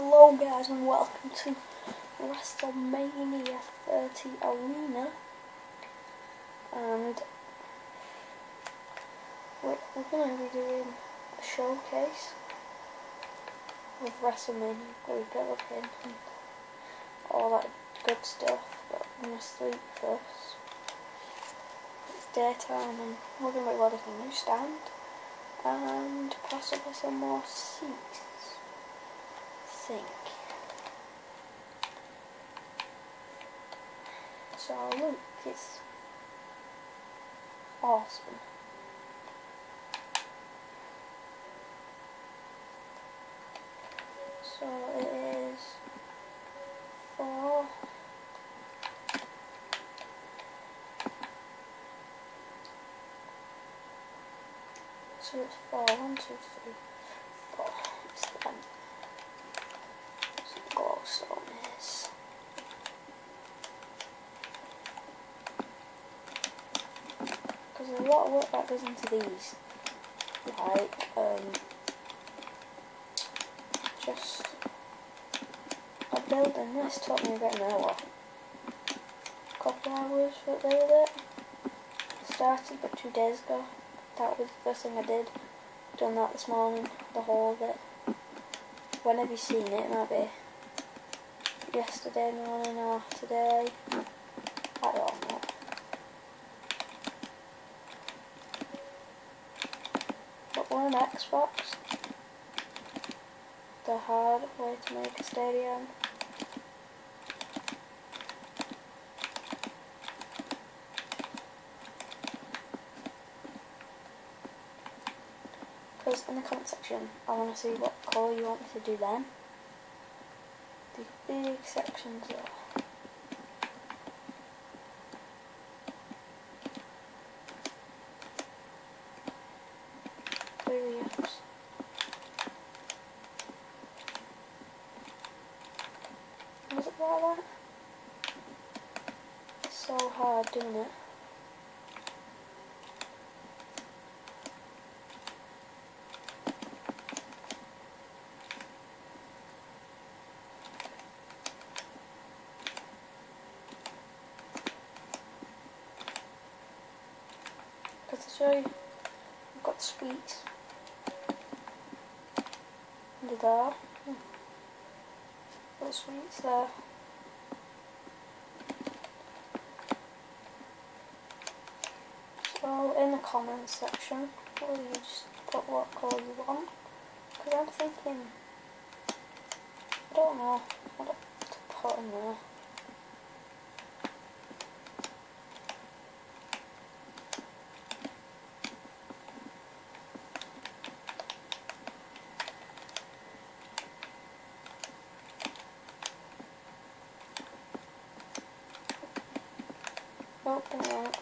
Hello guys and welcome to WrestleMania 30 Arena, and we're going to be doing a showcase of WrestleMania, rebuilding and all that good stuff, but I'm going to sleep first. It's daytime and we're going to be loading a new stand and possibly some more seats, I think. So look, it's awesome. So it is for so it's 4, 1, 2, 3, 4. It's them. So the glowstone is. Because there's a lot of work that goes into these, like just building this took me about an hour, a couple hours for it with it. Started about 2 days ago. That was the first thing I did. Done that this morning, the whole of it. When have you seen it? It might be yesterday morning or today. I don't know. But we're on Xbox. The hard way to make a stadium. Because in the comment section, I want to see what colour you want me to do then. These big sections there. Brilliant. Was it like that? It's so hard doing it. Because to show you, I've got the sweets under there. Got the sweets there. So in the comments section, or you just put what colour you want. Because I'm thinking, I don't know what to put in there. Open it up.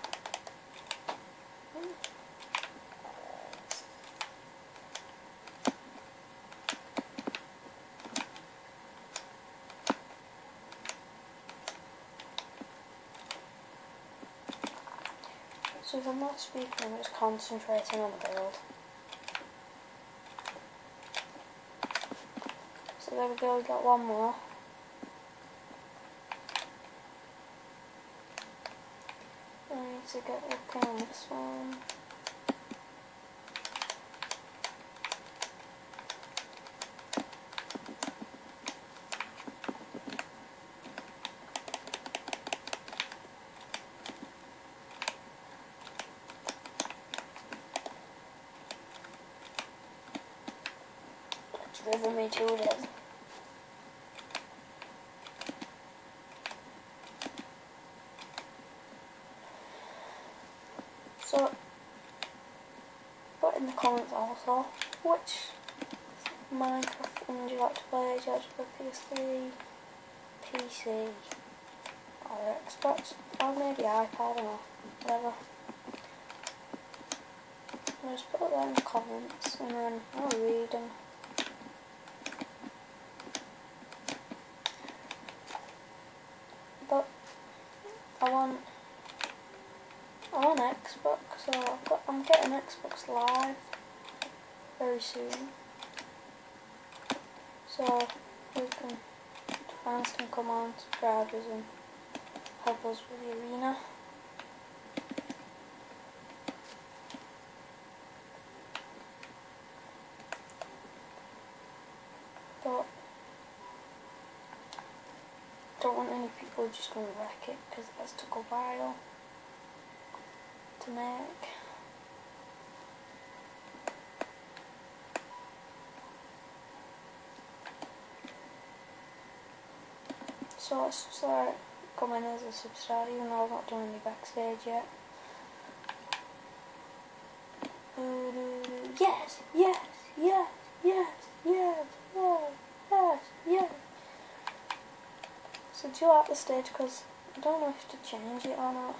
So if I'm not speaking, I'm just concentrating on the build. So there we go, we got one more. I need to get looking on this one. It's driven me to it. So, put in the comments also which Minecraft one do you like to play? Do you like to play PS3, PC, or Xbox, or maybe iPad or whatever. I'll just put that in the comments and then I'll read them. But I want Xbox, so I'm getting Xbox Live very soon. So fans can come on, subscribe us and help us with the arena. But don't want any people just going to wreck it, because that's took a while to make. So let's start coming as a substar, even though I've not done any backstage yet. Yes, yes, yes, yes, yes, yes, yes, yes. So do you like the stage? Because I don't know if to change it or not.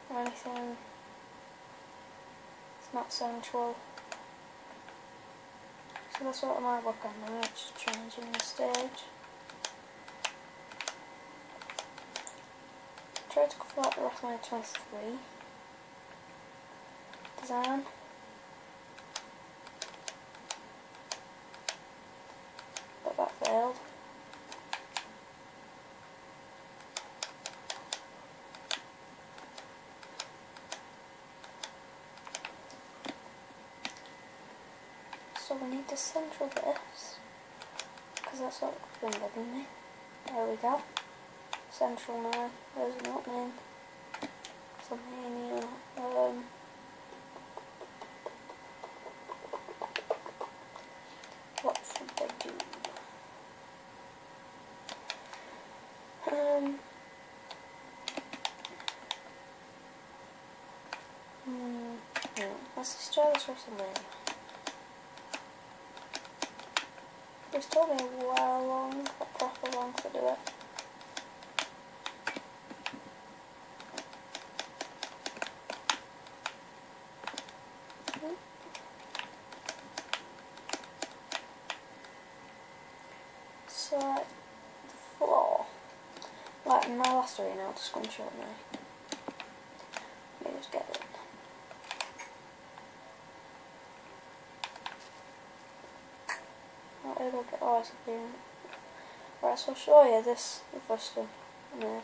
Or anything. It's not central. So that's what I might work on now, just changing the stage. Try to cover out the WrestleMania 23 design. But that failed. So we need to central this, because that's what it's been giving me. There we go. Central now. There's an opening. WrestleMania. What should I do? Let's just try this WrestleMania. It's told me a while long, a proper long to do it. So, the floor, like in my last arena, I'll just scrunch up now. Let me just get it. Not able to get all this in. Right, so I'll show you this, the first one I made.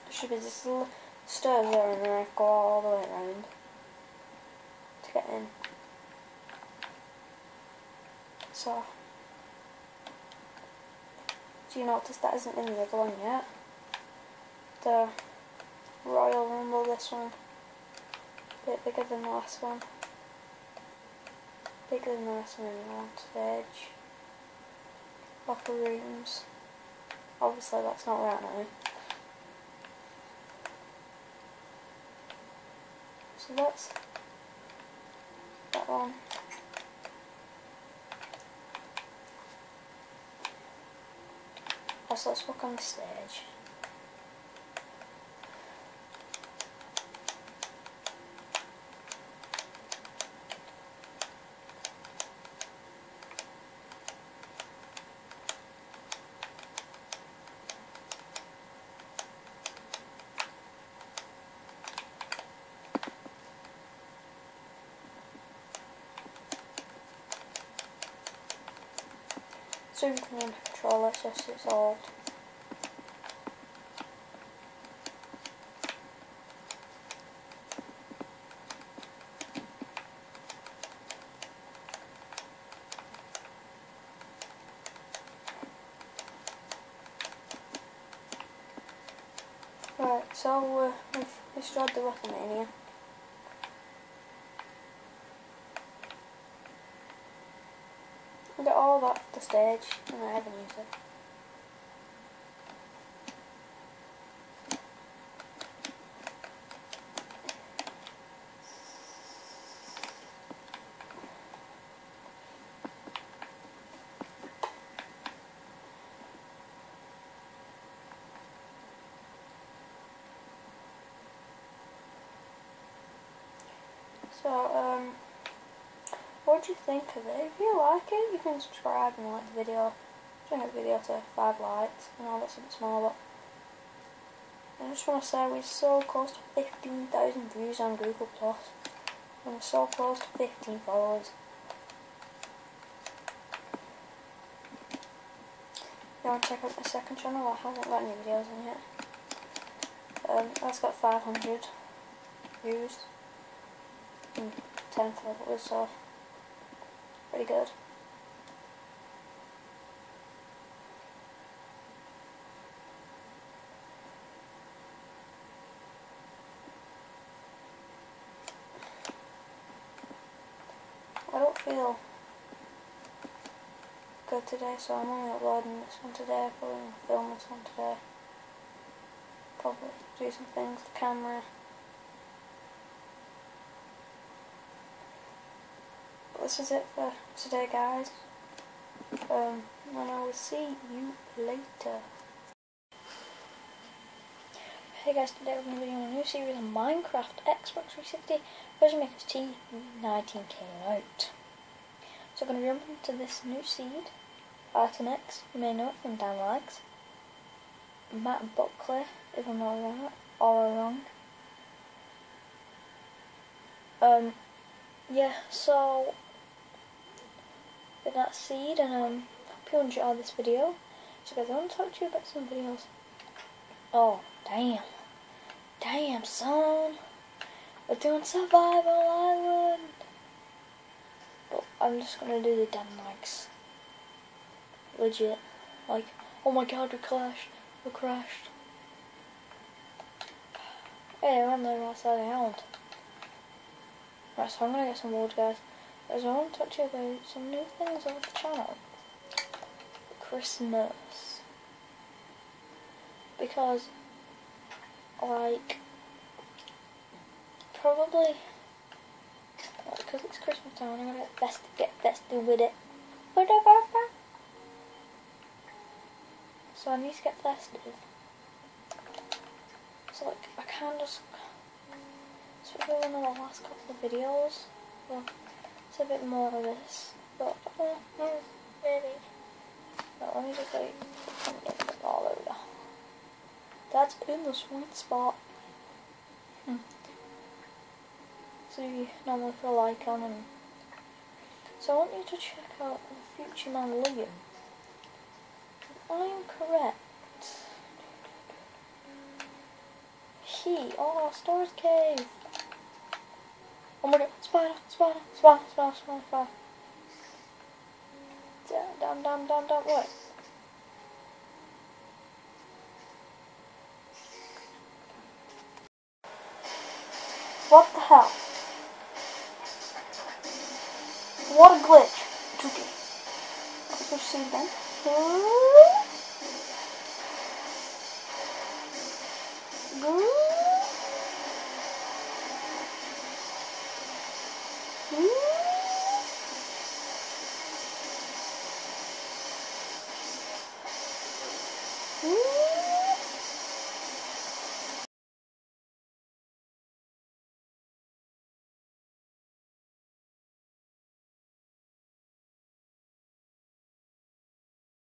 There should be this little stairs there and then I go all the way around to get in. So, do you notice that isn't in the other one yet? The Royal Rumble, this one, a bit bigger than the last one. Bigger than the last one on stage. Locker rooms. Obviously that's not right now. So that's that one. Also, let's walk on the stage. So you can control it, just it's old. Right, so we've destroyed the WrestleMania. I got all that off the stage and I haven't used it. So, what do you think of it? If you like it, you can subscribe and like the video. Bring the video to 5 likes. I know that's a bit small, but I just want to say we're so close to 15,000 views on Google Plus. And we're so close to 15 followers. You want to check out my second channel? I haven't got any videos on yet. That's got 500 views and 10 followers, so pretty good. I don't feel good today, so I'm only uploading this one today. Probably gonna film this one today. Probably do some things with the camera. But this is it for today, guys. And I will see you later. Hey guys, today we're going to be doing a new series on Minecraft Xbox 360 Version Makers T19 came out. So we're going to jump into this new seed. Artenex, you may know it from Dan Lags. Matt Buckley, if I'm not right, or wrong. Yeah, so with that seed, and hope you enjoy this video. So guys, I want to talk to you about some videos. Oh, damn son, we're doing Survival Island. But I'm just gonna do the Dan Lags. Legit, like, oh my god, we crashed. Hey, we're on the right side of the island. Right, so I'm gonna get some wood, guys. As I want to talk to you about some new things on the channel. Christmas. Because, like, probably, because it's Christmas time, I'm gonna get festive with it. So I need to get festive. So like, I can just, especially one of the last couple of videos, well, it's a bit more of this, but maybe. No, let me just like put all over. That's in the sweet spot. So you normally put a like on, and so I want you to check out the Future Man Liam. If I am correct, storage cave. Oh my god, spider. Down, wait. What the hell? What a glitch. Okay. Let's see then.